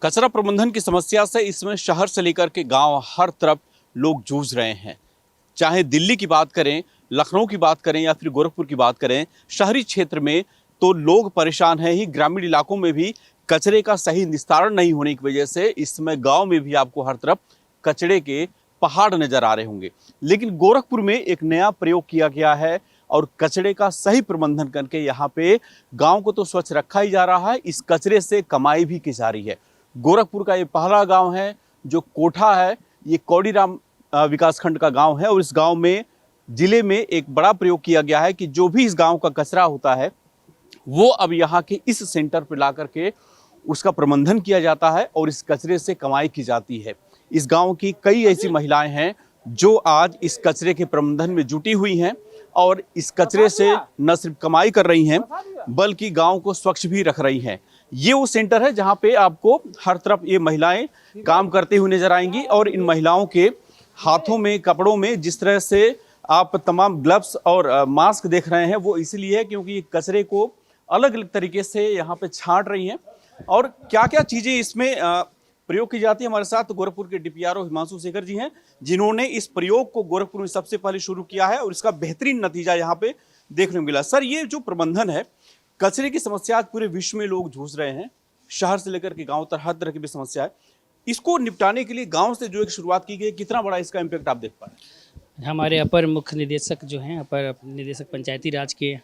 कचरा प्रबंधन की समस्या से इसमें शहर से लेकर के गांव हर तरफ लोग जूझ रहे हैं। चाहे दिल्ली की बात करें, लखनऊ की बात करें या फिर गोरखपुर की बात करें, शहरी क्षेत्र में तो लोग परेशान हैं ही। ग्रामीण इलाकों में भी कचरे का सही निस्तारण नहीं होने की वजह से इसमें गांव में भी आपको हर तरफ कचरे के पहाड़ नजर आ रहे होंगे। लेकिन गोरखपुर में एक नया प्रयोग किया गया है और कचरे का सही प्रबंधन करके यहाँ पे गांव को तो स्वच्छ रखा ही जा रहा है, इस कचरे से कमाई भी की जा रही है। गोरखपुर का ये पहला गांव है जो कोठा है, ये कौड़ीराम विकासखंड का गांव है और इस गांव में जिले में एक बड़ा प्रयोग किया गया है कि जो भी इस गांव का कचरा होता है वो अब यहाँ के इस सेंटर पर ला करके उसका प्रबंधन किया जाता है और इस कचरे से कमाई की जाती है। इस गांव की कई ऐसी महिलाएं हैं जो आज इस कचरे के प्रबंधन में जुटी हुई हैं और इस कचरे से न सिर्फ कमाई कर रही हैं बल्कि गांव को स्वच्छ भी रख रही हैं। ये वो सेंटर है जहां पे आपको हर तरफ ये महिलाएं काम करते हुए नजर आएंगी और इन महिलाओं के हाथों में, कपड़ों में जिस तरह से आप तमाम ग्लव्स और मास्क देख रहे हैं वो इसलिए है क्योंकि कचरे को अलग अलग तरीके से यहाँ पे छांट रही हैं। और क्या क्या चीजें इसमें प्रयोग की जाती है, हमारे साथ गोरखपुर के डीपीआरओ हिमांशु शेखर जी हैं जिन्होंने इस प्रयोग को गोरखपुर में सबसे पहले शुरू किया है और इसका बेहतरीन नतीजा यहाँ पे देखने को मिला। सर, ये जो प्रबंधन है, कचरे की समस्या आज पूरे विश्व में लोग जूझ रहे हैं, शहर से लेकर के गांव तक हर तरह की भी समस्या है। इसको निपटाने के लिए गांव से जो एक शुरुआत की गई, कितना बड़ा इसका इम्पैक्ट आप देख पाए? हमारे अपर मुख्य निदेशक जो हैं, अपर निदेशक पंचायती राज के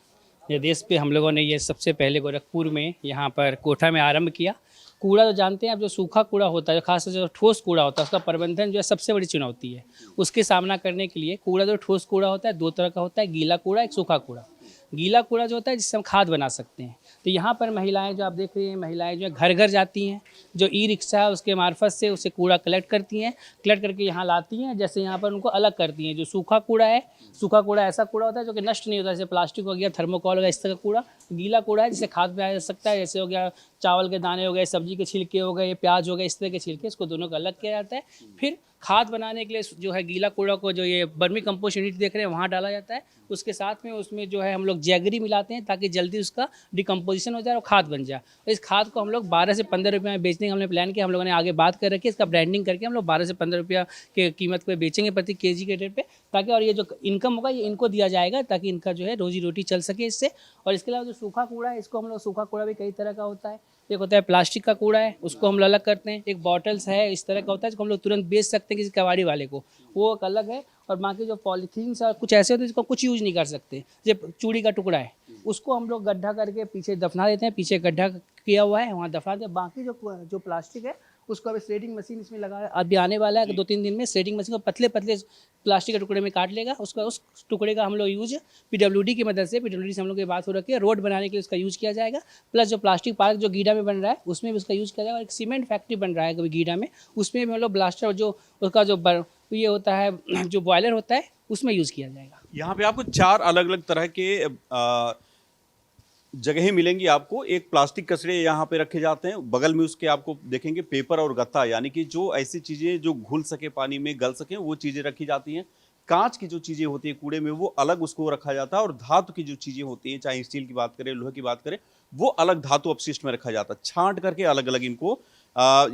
निर्देश पे हम लोगों ने ये सबसे पहले गोरखपुर में यहाँ पर कोठा में आरंभ किया। कूड़ा तो जानते हैं आप, जो सूखा कूड़ा होता है, खासकर जो ठोस कूड़ा होता है, उसका प्रबंधन जो है सबसे बड़ी चुनौती है। उसके सामना करने के लिए कूड़ा जो ठोस कूड़ा होता है दो तरह का होता है, गीला कूड़ा, एक सूखा कूड़ा। गीला कूड़ा जो होता है जिससे हम खाद बना सकते हैं। तो यहाँ पर महिलाएं जो आप देख रही हैं, महिलाएं जो है घर घर जाती हैं, जो ई रिक्शा है उसके मार्फत से उसे कूड़ा कलेक्ट करती हैं, कलेक्ट करके यहाँ लाती हैं। जैसे यहाँ पर उनको अलग करती हैं। जो सूखा कूड़ा है, सूखा कूड़ा ऐसा कूड़ा होता है जो कि नष्ट नहीं होता, जैसे प्लास्टिक हो गया, थर्मोकॉल हो गया, इस तरह का कूड़ा। गीला कूड़ा है जिसे खाद बनाया जा सकता है, जैसे हो गया चावल के दाने हो गए, सब्जी के छिलके हो गए, प्याज हो गए, इस तरह के छिलके, इसको दोनों को अलग किया जाता है। फिर खाद बनाने के लिए जो है गीला कूड़ा को जो ये वर्मी कंपोस्ट यूनिट देख रहे हैं वहाँ डाला जाता है। उसके साथ में उसमें जो है हम लोग जैगरी मिलाते हैं ताकि जल्दी उसका डिकम्पोजिशन हो जाए और खाद बन जाए। इस खाद को हम लोग 12 से 15 रुपये में बेचने का हमने प्लान किया। हम लोगों ने आगे बात कर रखी है, इसका ब्रांडिंग करके हम लोग 12 से 15 रुपया के कीमत पे बेचेंगे प्रति केजी के रेट पे, ताकि और ये जो इनकम होगा ये इनको दिया जाएगा ताकि इनका जो है रोजी रोटी चल सके इससे। और इसके अलावा जो सूखा कूड़ा है, इसको हम लोग, सूखा कूड़ा भी कई तरह का होता है। एक होता है प्लास्टिक का कूड़ा है, उसको हम अलग करते हैं। एक बॉटल्स है इस तरह का होता है जिसको हम लोग तुरंत बेच सकते हैं किसी कबाड़ी वाले को, वो एक अलग है। और बाकी जो पॉलीथीन और कुछ ऐसे होते हैं जिसको कुछ यूज नहीं कर सकते, जैसे चूड़ी का टुकड़ा है, उसको हम लोग गड्ढा करके पीछे दफना देते हैं, पीछे गड्ढा किया हुआ है वहाँ दफना देते हैं। बाकी जो प्लास्टिक है उसको अभी श्रेडिंग मशीन इसमें लगा, अभी आने वाला है 2-3 दिन में। श्रेडिंग मशीन को पतले पतले प्लास्टिक के टुकड़े में काट लेगा, उसका उस टुकड़े का हम लोग यूज पीडब्ल्यूडी की मदद से, पीडब्ल्यूडी से हम लोग की बात हो रखी है, रोड बनाने के लिए उसका यूज किया जाएगा। प्लस जो प्लास्टिक पार्क जो गीडा में बन रहा है उसमें भी उसका यूज किया जाएगा। एक सीमेंट फैक्ट्री बन रहा है कभी गीडा में, उसमें भी हम लोग ब्लास्टर जो उसका जो ये होता है, जो बॉयलर होता है, उसमें यूज किया जाएगा। यहाँ पे आपको 4 अलग अलग तरह के जगहें मिलेंगी आपको। एक प्लास्टिक कचरे यहाँ पे रखे जाते हैं, बगल में उसके आपको देखेंगे पेपर और गत्ता, यानी कि जो ऐसी चीजें जो घुल सके, पानी में गल सके, वो चीजें रखी जाती हैं। कांच की जो चीजें होती है कूड़े में वो अलग उसको रखा जाता है और धातु की जो चीजें होती हैं, चाहे स्टील की बात करें, लोहे की बात करें, वो अलग धातु अपशिष्ट में रखा जाता है। छांट करके अलग अलग इनको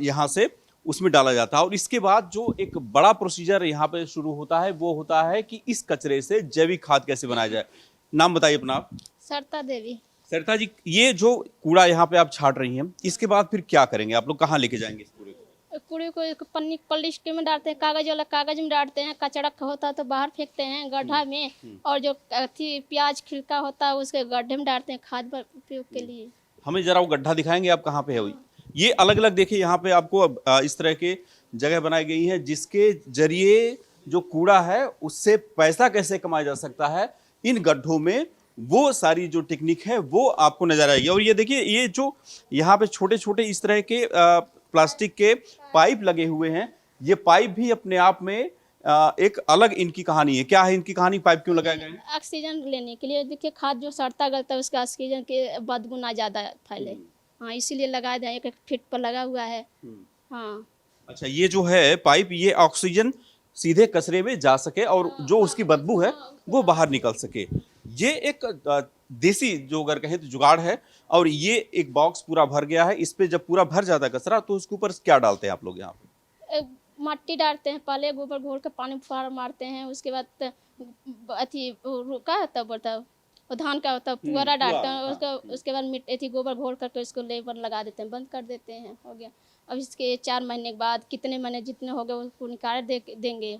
यहाँ से उसमें डाला जाता है। और इसके बाद जो एक बड़ा प्रोसीजर यहाँ पे शुरू होता है वो होता है कि इस कचरे से जैविक खाद कैसे बनाया जाए। नाम बताइए अपना आप। सरता देवी। सरता जी, ये जो कूड़ा यहाँ पे आप छाट रही हैं, इसके बाद फिर क्या करेंगे आप लोग, कहाँ लेके जाएंगे इस कूड़े को? कूड़े को एक पन्नी पॉलिस्टर में डालते हैं, कागज वाला कागज में डालते हैं, कचड़ा होता है तो बाहर फेंकते हैं गड्ढा में, और जो प्याज छिलका होता है उसके गड्ढे में डालते हैं खाद उपयोग के लिए। हमें जरा वो गड्ढा दिखाएंगे आप कहाँ पे है? ये अलग अलग देखिए, यहाँ पे आपको इस तरह के जगह बनाई गई है जिसके जरिए जो कूड़ा है उससे पैसा कैसे कमाया जा सकता है, इन गड्ढों में वो सारी जो टेक्निक है वो आपको नजर आएगी। और ये देखिए, ये जो यहाँ पे छोटे छोटे इस तरह के प्लास्टिक के पाइप लगे हुए हैं, ये पाइप भी अपने आप में एक अलग इनकी कहानी है। क्या है इनकी कहानी, पाइप क्यों लगाए गए? ऑक्सीजन लेने के लिए। देखिए खाद जो सड़ता गलता है उसका ऑक्सीजन के बदबू ज्यादा फैले, हाँ इसीलिए लगाए थे। एक फीट पर लगा हुआ है। हाँ, अच्छा, ये जो है पाइप, ये ऑक्सीजन सीधे कचरे में जा सके और जो उसकी बदबू है वो बाहर निकल सके। ये एक देसी जो अगर कहें तो जुगाड़ है। और ये एक बॉक्स पूरा भर गया है, इस पे जब पूरा भर जाता है कचरा तो उसके ऊपर क्या डालते हैं आप लोग यहाँ पे? मट्टी डालते हैं, पहले गोबर घोल के पानी फुहार मारते हैं, उसके बाद अथी रुका तब बोलता है वो धान का होता है पुअरा डालते हैं, उसके बाद मिट्टी गोबर घोल करके उसको लेबर लगा देते हैं, बंद कर देते हैं, हो गया। अब इसके 4 महीने के बाद कितने महीने जितने हो गए उसको निकाल देंगे,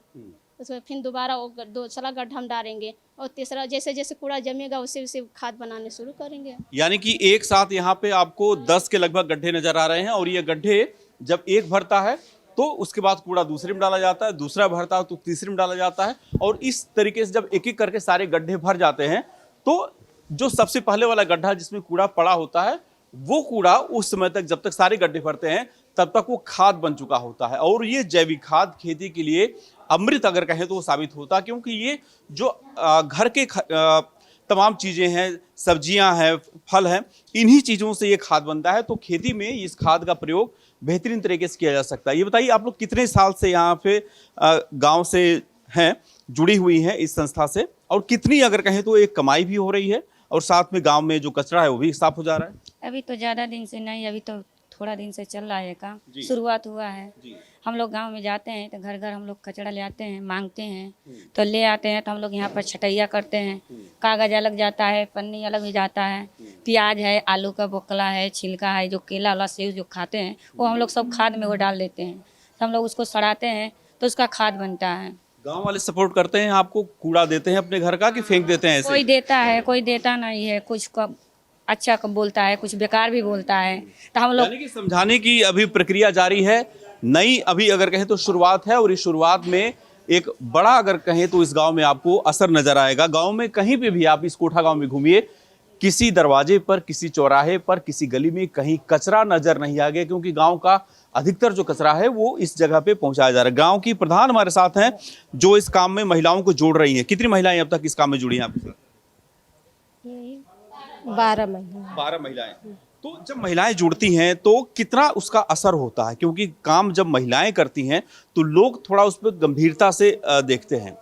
उसमें फिर दोबारा वो दूसरा गड्ढा हम डालेंगे और तीसरा जैसे जैसे कूड़ा जमेगा उसे उसे खाद बनाने शुरू करेंगे। यानी कि एक साथ यहाँ पे आपको 10 के लगभग गड्ढे नजर आ रहे हैं और ये गड्ढे जब एक भरता है तो उसके बाद कूड़ा दूसरे में डाला जाता है, दूसरा भरता है तो तीसरे में डाला जाता है, और इस तरीके से जब एक एक करके सारे गड्ढे भर जाते हैं तो जो सबसे पहले वाला गड्ढा जिसमें कूड़ा पड़ा होता है वो कूड़ा उस समय तक जब तक सारे गड्ढे भरते हैं तब तक वो खाद बन चुका होता है। और ये जैविक खाद खेती के लिए अमृत अगर कहें तो वो साबित होता है, क्योंकि ये जो घर के तमाम चीज़ें हैं, सब्जियां हैं, फल हैं, इन्हीं चीज़ों से ये खाद बनता है। तो खेती में इस खाद का प्रयोग बेहतरीन तरीके से किया जा सकता है। ये बताइए आप लोग कितने साल से यहाँ पे गांव से हैं, जुड़ी हुई हैं इस संस्था से, और कितनी अगर कहें तो एक कमाई भी हो रही है और साथ में गांव में जो कचरा है वो भी साफ हो जा रहा है? अभी तो ज़्यादा दिन से नहीं, अभी तो थोड़ा दिन से चल रहा है काम, जी। शुरुआत हुआ है। जी। हम लोग गांव में जाते हैं तो घर घर हम लोग कचरा ले आते हैं, मांगते हैं तो ले आते हैं, तो हम लोग यहाँ पर छटैया करते हैं, कागज अलग जाता है, पन्नी अलग भी जाता है, प्याज है, आलू का बोकला है, छिलका है, जो केला वाला सेव जो खाते हैं वो हम लोग सब खाद में वो डाल देते हैं, तो हम लोग उसको सड़ाते हैं तो उसका खाद बनता है। गांव वाले सपोर्ट करते हैं आपको, कूड़ा देते हैं अपने घर का कि फेंक देते हैं ऐसे? कोई देता है, कोई देता नहीं है, कुछ का अच्छा बोलता है, कुछ बेकार भी बोलता है, तो हम लोग यानी कि समझाने की अभी प्रक्रिया जारी है, नई अभी अगर कहें तो शुरुआत है, और इस शुरुआत में एक बड़ा अगर कहें तो इस गांव में आपको असर नजर आएगा। गांव में कहीं पे भी आप इस कोठा गांव में घूमिए, किसी दरवाजे पर, किसी चौराहे पर, किसी गली में कहीं कचरा नजर नहीं आ गया, क्योंकि गांव का अधिकतर जो कचरा है वो इस जगह पे पहुंचाया जा रहा है। गांव की प्रधान हमारे साथ हैं जो इस काम में महिलाओं को जोड़ रही हैं। कितनी महिलाएं अब तक इस काम में जुड़ी हैं आपके साथ? 12 महिलाएं। तो जब महिलाएं जुड़ती हैं तो कितना उसका असर होता है, क्योंकि काम जब महिलाएं करती हैं तो लोग थोड़ा उस पर गंभीरता से देखते हैं।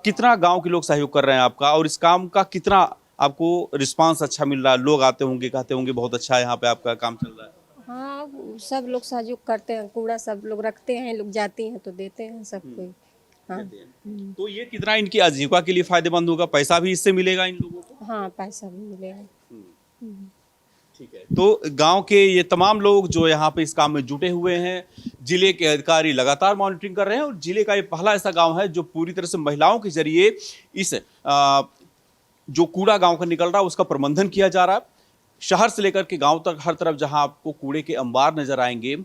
कितना गांव के लोग सहयोग कर रहे हैं आपका, और इस काम का कितना आपको रिस्पांस अच्छा मिल रहा है? लोग आते होंगे, कहते होंगे बहुत अच्छा है यहाँ पे आपका काम चल रहा है। हाँ, सब लोग सहयोग करते हैं, कूड़ा सब लोग रखते हैं, लोग जाते हैं तो देते हैं सब कोई। हाँ। तो ये कितना इनकी आजीविका के लिए फायदेमंद होगा? पैसा भी इससे मिलेगा इन लोगों को? हाँ, पैसा भी मिलेगा। ठीक है। तो गांव के ये तमाम लोग जो यहाँ पे इस काम में जुटे हुए हैं, जिले के अधिकारी लगातार मॉनिटरिंग कर रहे हैं, और जिले का ये पहला ऐसा गांव है जो पूरी तरह से महिलाओं के जरिए इस जो कूड़ा गांव का निकल रहा है उसका प्रबंधन किया जा रहा है। शहर से लेकर के गांव तक हर तरफ जहां आपको कूड़े के अंबार नजर आएंगे,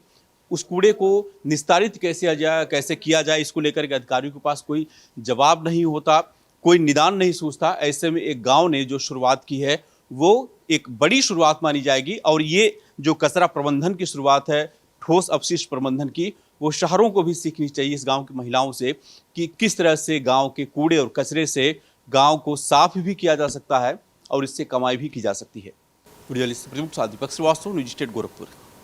उस कूड़े को निस्तारित कैसे किया जाए, इसको लेकर के अधिकारियों के पास कोई जवाब नहीं होता, कोई निदान नहीं सूझता। ऐसे में एक गांव ने जो शुरुआत की है वो एक बड़ी शुरुआत मानी जाएगी, और ये जो कचरा प्रबंधन की शुरुआत है, ठोस अपशिष्ट प्रबंधन की, वो शहरों को भी सीखनी चाहिए इस गांव की महिलाओं से कि किस तरह से गांव के कूड़े और कचरे से गांव को साफ भी किया जा सकता है और इससे कमाई भी की जा सकती है। वीडियो जर्नलिस्ट दीपक श्रीवास्तव, न्यूज स्टेट गोरखपुर।